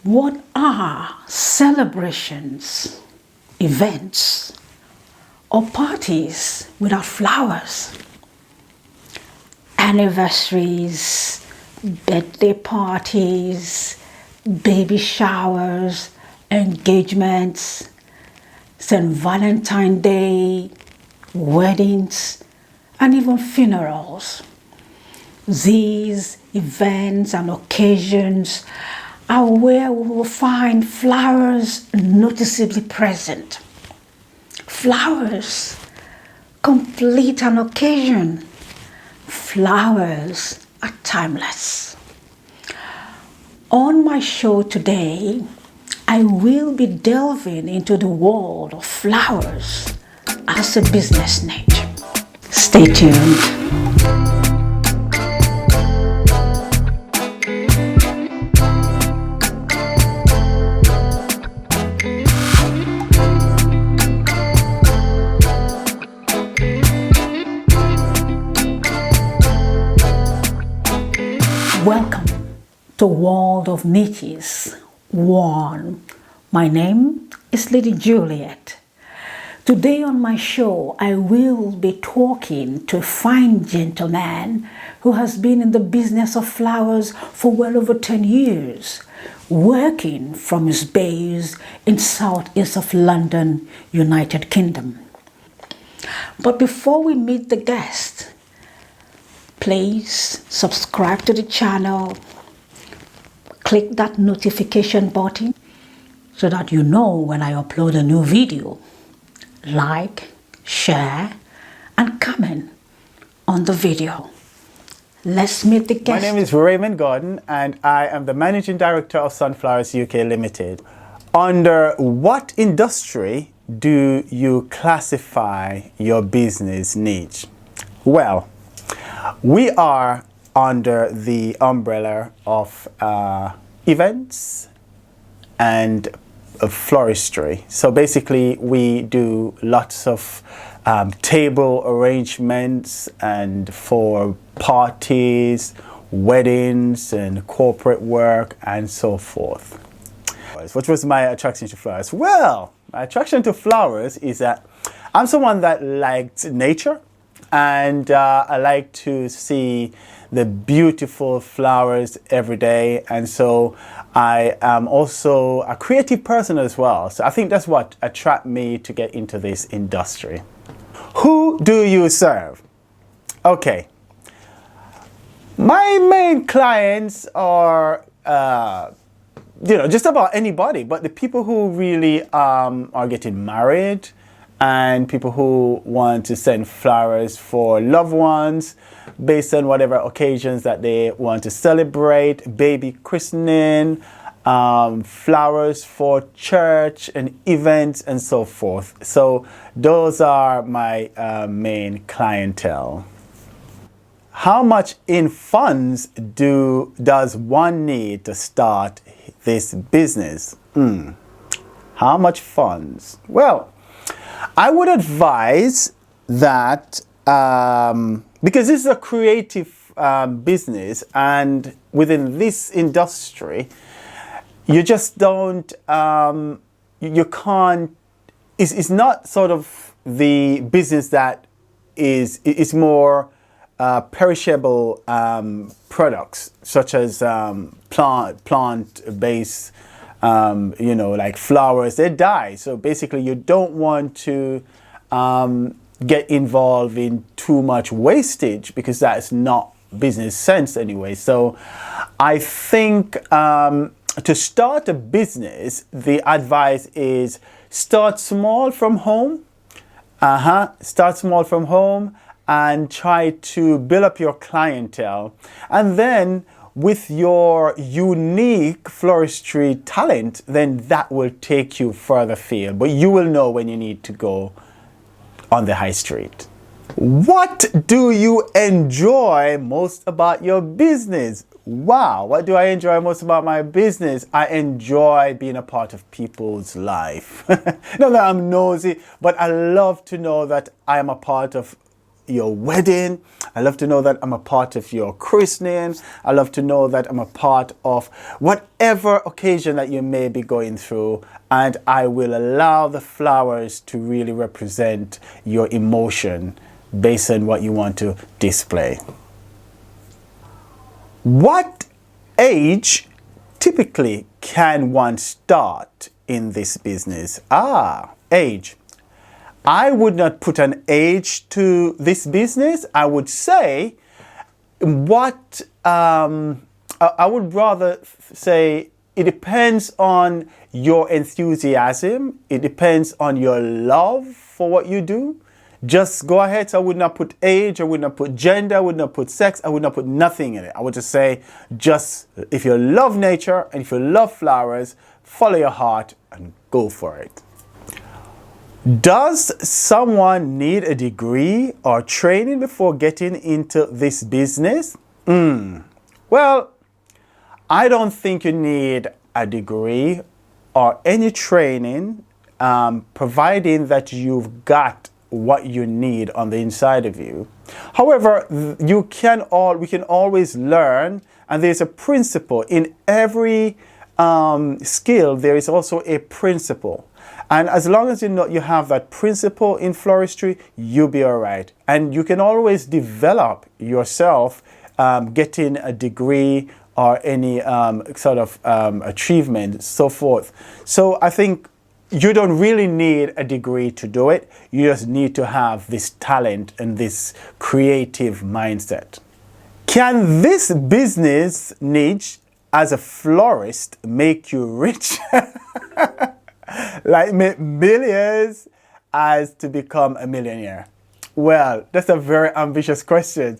What are celebrations, events, or parties without flowers? Anniversaries, birthday parties, baby showers, engagements, St. Valentine's Day, weddings, and even funerals. These events and occasions are where we will find flowers noticeably present. Flowers complete an occasion. Flowers are timeless. On my show today, I will be delving into the world of flowers as a business niche. Stay tuned. Welcome to World of Niches 1. My name is Lady Juliet. Today on my show, I will be talking to a fine gentleman who has been in the business of flowers for well over 10 years, working from his base in southeast of London, United Kingdom. But before we meet the guest, please subscribe to the channel, click that notification button so that you know when I upload a new video. Like, share, and comment on the video. Let's meet the guest. My name is Raymond Gordon and I am the Managing Director of Sunflowers UK Limited. Under what industry do you classify your business niche? Well, we are under the umbrella of events and floristry. So basically we do lots of table arrangements and for parties, weddings and corporate work and so forth. What was my attraction to flowers? Well, my attraction to flowers is that I'm someone that likes nature. And I like to see the beautiful flowers every day. And so I am also a creative person as well. So I think that's what attracted me to get into this industry. Who do you serve? Okay. My main clients are, just about anybody, but the people who really are getting married, and people who want to send flowers for loved ones based on whatever occasions that they want to celebrate, baby christening, flowers for church and events and so forth. So those are my main clientele. How much in funds does one need to start this business? How much funds? Well, I would advise that because this is a creative business, and within this industry, you just don't, you can't, it's not sort of the business that is more perishable products such as plant-based like flowers. They die. So basically you don't want to get involved in too much wastage because that's not business sense anyway. So I think to start a business, the advice is start small from home. Start small from home and try to build up your clientele. And then with your unique floristry talent, then that will take you further afield. But you will know when you need to go on the high street. What do you enjoy most about your business? Wow, what do I enjoy most about my business? I enjoy being a part of people's life. Not that I'm nosy, but I love to know that I am a part of your wedding. I love to know that I'm a part of your christening. I love to know that I'm a part of whatever occasion that you may be going through. And I will allow the flowers to really represent your emotion based on what you want to display. What age typically can one start in this business? Age. I would not put an age to this business. I would say I would rather say it depends on your enthusiasm. It depends on your love for what you do. Just go ahead. So I would not put age, I would not put gender, I would not put sex, I would not put nothing in it. I would just say, just if you love nature and if you love flowers, follow your heart and go for it. Does someone need a degree or training before getting into this business? Well, I don't think you need a degree or any training, providing that you've got what you need on the inside of you. However, we can always learn, and there's a principle in every skill. There is also a principle, and as long as you have that principle in floristry, you'll be all right. And you can always develop yourself, getting a degree or any sort of achievement, so forth. So I think you don't really need a degree to do it. You just need to have this talent and this creative mindset. Can this business niche as a florist make you rich? Like make millions as to become a millionaire? Well, that's a very ambitious question.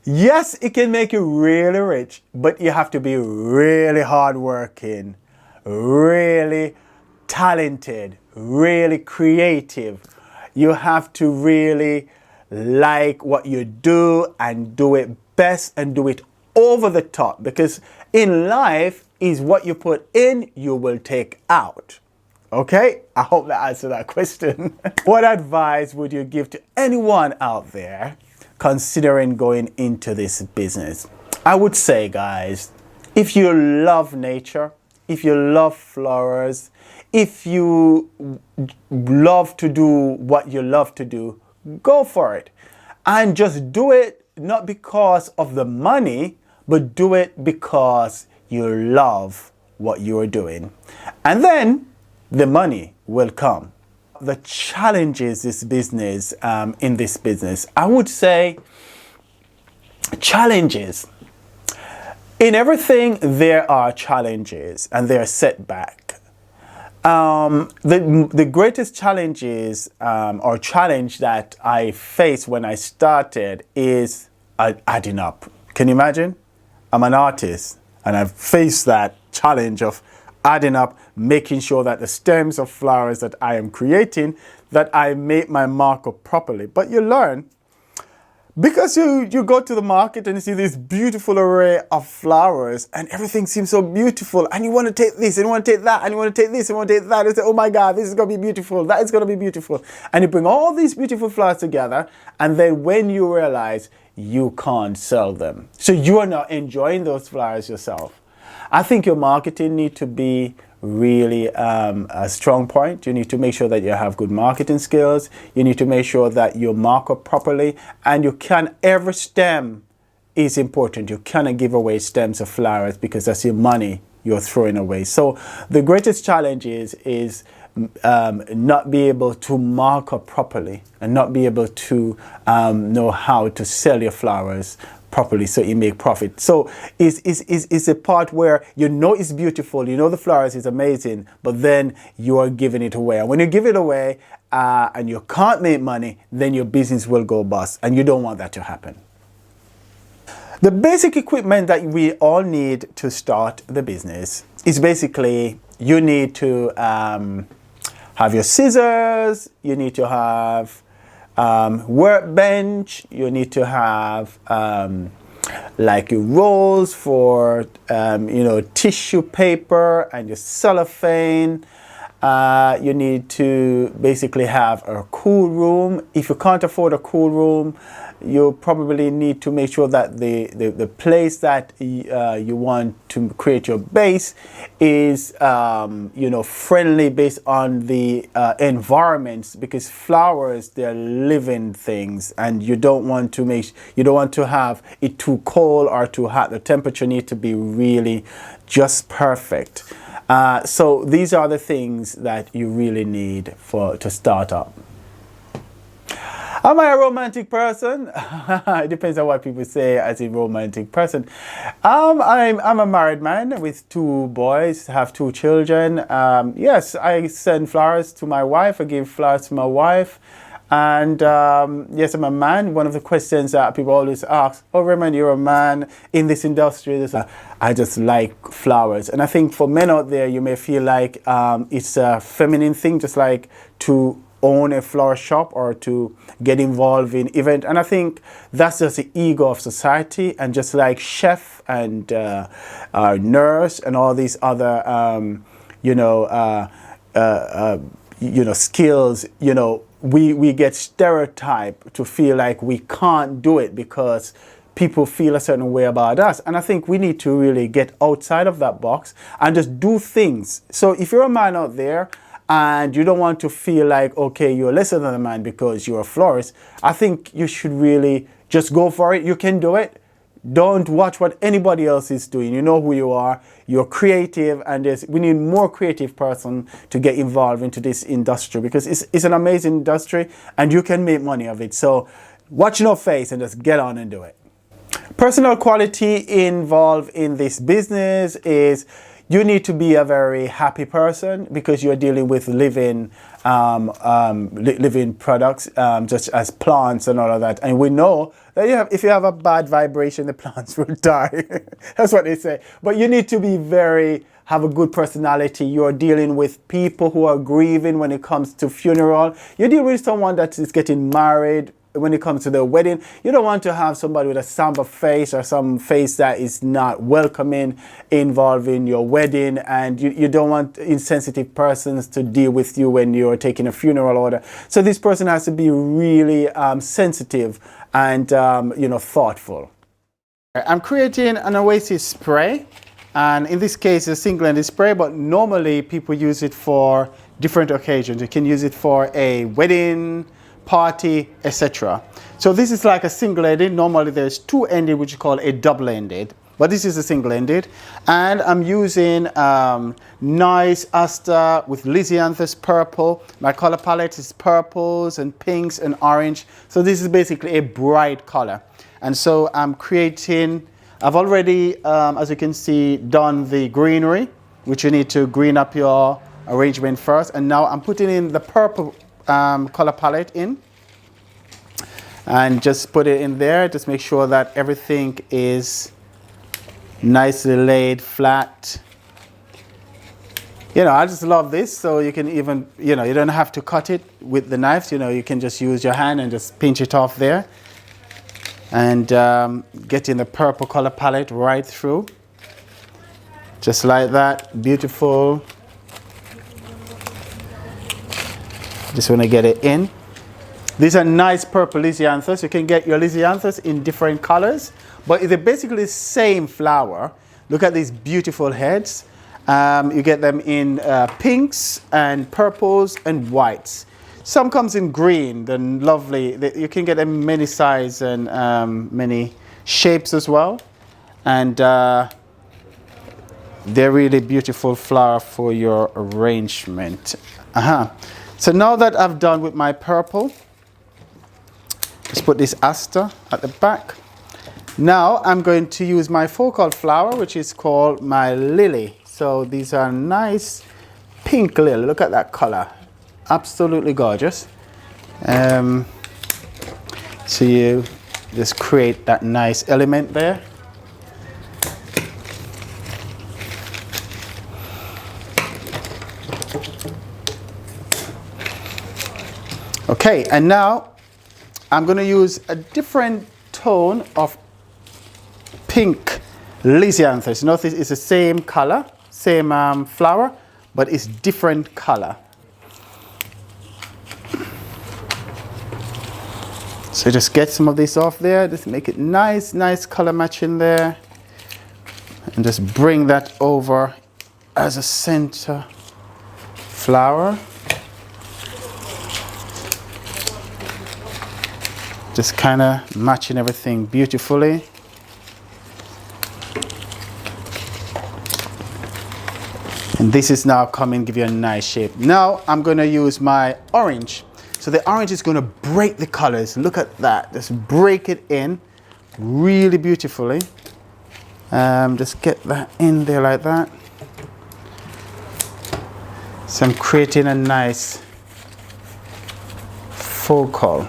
Yes, it can make you really rich, but you have to be really hardworking, really talented, really creative. You have to really like what you do and do it best and do it over the top, because in life is what you put in, you will take out. Okay, I hope that answered that question. What advice would you give to anyone out there considering going into this business? I would say, guys, if you love nature, if you love flowers, if you love to do what you love to do, go for it. And just do it not because of the money, but do it because you love what you are doing. And then the money will come. The challenges in this business, I would say challenges. In everything, there are challenges and there are setbacks. The greatest challenges or challenge that I faced when I started is adding up. Can you imagine? I'm an artist and I've faced that challenge of adding up, making sure that the stems of flowers that I am creating, that I make my markup properly. But you learn, because you go to the market and you see this beautiful array of flowers and everything seems so beautiful, and you want to take this and you want to take that and you want to take this and you want to take that and say, oh my God, this is going to be beautiful, that is going to be beautiful. And you bring all these beautiful flowers together, and then when you realize you can't sell them, so you are not enjoying those flowers yourself. I think your marketing need to be really a strong point. You need to make sure that you have good marketing skills. You need to make sure that you mark up properly, and every stem is important. You cannot give away stems of flowers because that's your money you're throwing away. So the greatest challenge is not be able to mark up properly and not be able to know how to sell your flowers properly so you make profit. So it's a part where you know it's beautiful, you know the flowers is amazing, but then you are giving it away. And when you give it away and you can't make money, then your business will go bust, and you don't want that to happen. The basic equipment that we all need to start the business is basically, you need to have your scissors, you need to have workbench, you need to have like your rolls for tissue paper and your cellophane, You need to basically have a cool room. If you can't afford a cool room, you probably need to make sure that the place that you want to create your base is friendly based on the environments, because flowers, they're living things, and you don't want to have it too cold or too hot. The temperature needs to be really just perfect. So these are the things that you really need to start up. Am I a romantic person? It depends on what people say as a romantic person. I'm a married man with 2 boys, have 2 children. Yes, I send flowers to my wife. I give flowers to my wife. And yes, I'm a man. One of the questions that people always ask, oh, Raymond, you're a man in this industry. I just like flowers. And I think for men out there, you may feel like it's a feminine thing, just like to own a flower shop or to get involved in event. And I think that's just the ego of society. And just like chef and nurse and all these other skills, we get stereotyped to feel like we can't do it because people feel a certain way about us. And I think we need to really get outside of that box and just do things. So if you're a man out there and you don't want to feel like, okay, you're lesser than a man because you're a florist, I think you should really just go for it. You can do it. Don't watch what anybody else is doing. You know who you are. You're creative, and we need more creative person to get involved into this industry, because it's an amazing industry and you can make money of it. So watch your face and just get on and do it. Personal quality involved in this business is you need to be a very happy person, because you're dealing with living products, just as plants and all of that. And we know that if you have a bad vibration, the plants will die. That's what they say. But you need to have a good personality. You're dealing with people who are grieving when it comes to funeral. You deal with someone that is getting married. When it comes to the wedding, you don't want to have somebody with a somber face or some face that is not welcoming involved in your wedding, and you don't want insensitive persons to deal with you when you're taking a funeral order. So this person has to be really sensitive and thoughtful. I'm creating an oasis spray, and in this case it's a single-ended spray, but normally people use it for different occasions. You can use it for a wedding, party, etc. So this is like a single-ended. Normally there's 2-ended, which is called a double-ended, but this is a single-ended. And I'm using nice aster with Lysianthus purple. My color palette is purples and pinks and orange. So this is basically a bright color. And so I'm creating, I've already, as you can see, done the greenery, which you need to green up your arrangement first. And now I'm putting in the purple color palette in, and just put it in there. Just make sure that everything is nicely laid flat. I just love this. So you can even, you don't have to cut it with the knives. You can just use your hand and just pinch it off there, and get in the purple color palette right through, just like that. Beautiful. Just want to get it in. These are nice purple Lysianthus. You can get your Lysianthus in different colors, but they're basically the same flower. Look at these beautiful heads. You get them in pinks and purples and whites. Some comes in green, then lovely. You can get them many sizes and many shapes as well. And they're really beautiful flower for your arrangement. So now that I've done with my purple, let's put this aster at the back. Now I'm going to use my focal flower, which is called my lily. So these are nice pink lily. Look at that color. Absolutely gorgeous. So you just create that nice element there. Okay, and now I'm going to use a different tone of pink Lysianthus. Notice it's the same color, same flower, but it's different color. So just get some of this off there, just make it nice color matching there, and just bring that over as a center flower. Just kind of matching everything beautifully. And this is now coming, give you a nice shape. Now I'm going to use my orange. So the orange is going to break the colors. Look at that. Just break it in really beautifully. Just get that in there like that. So I'm creating a nice focal.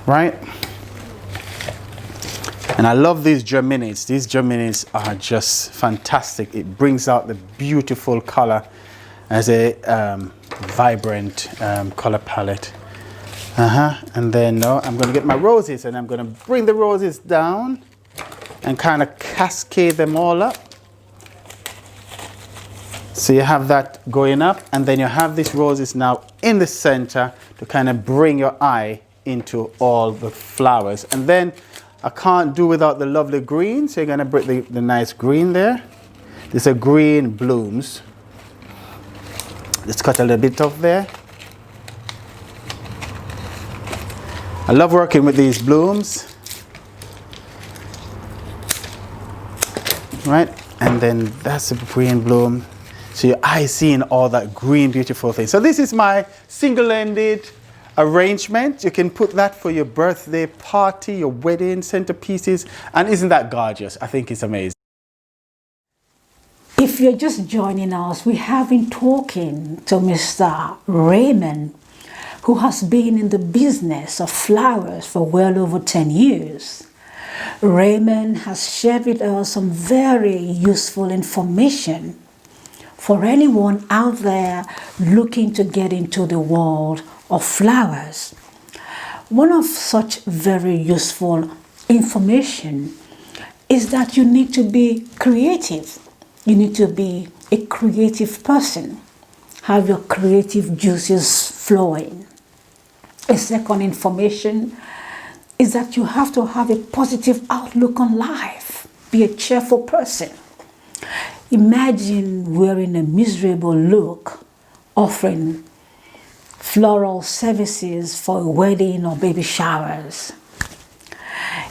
Right? And I love these germinates. These germinates are just fantastic. It brings out the beautiful color as a vibrant color palette. And then now I'm going to get my roses, and I'm going to bring the roses down and kind of cascade them all up. So you have that going up, and then you have these roses now in the center to kind of bring your eye into all the flowers. And then I can't do without the lovely green, so you're going to bring the nice green there. These are green blooms. Let's cut a little bit off there. I love working with these blooms. Right? And then that's a green bloom. So your eye seeing all that green, beautiful thing. So this is my single-ended arrangement. You can put that for your birthday party, your wedding centerpieces. And isn't that gorgeous? I think it's amazing. If you're just joining us, we have been talking to Mr. Raymond, who has been in the business of flowers for well over 10 years. Raymond has shared with us some very useful information for anyone out there looking to get into the world of flowers. One of such very useful information is that you need to be creative. You need to be a creative person. Have your creative juices flowing. A second information is that you have to have a positive outlook on life. Be a cheerful person. Imagine wearing a miserable look, offering floral services for a wedding or baby showers.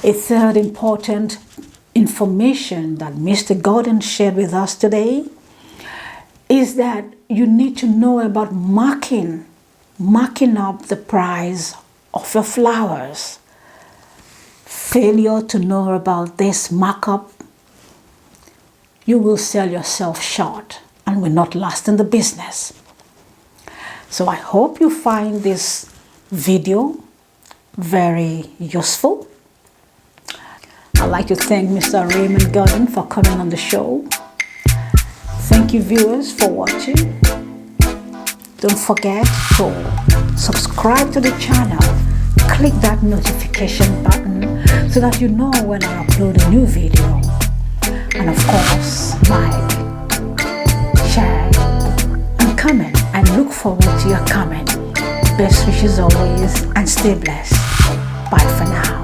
A third important information that Mr. Gordon shared with us today is that you need to know about marking up the price of your flowers. Failure to know about this markup, you will sell yourself short and will not last in the business. So I hope you find this video very useful. I'd like to thank Mr. Raymond Gordon for coming on the show. Thank you, viewers, for watching. Don't forget to subscribe to the channel. Click that notification button so that you know when I upload a new video. And of course, like, share, and comment. I look forward to your comment. Best wishes always, and stay blessed. Bye for now.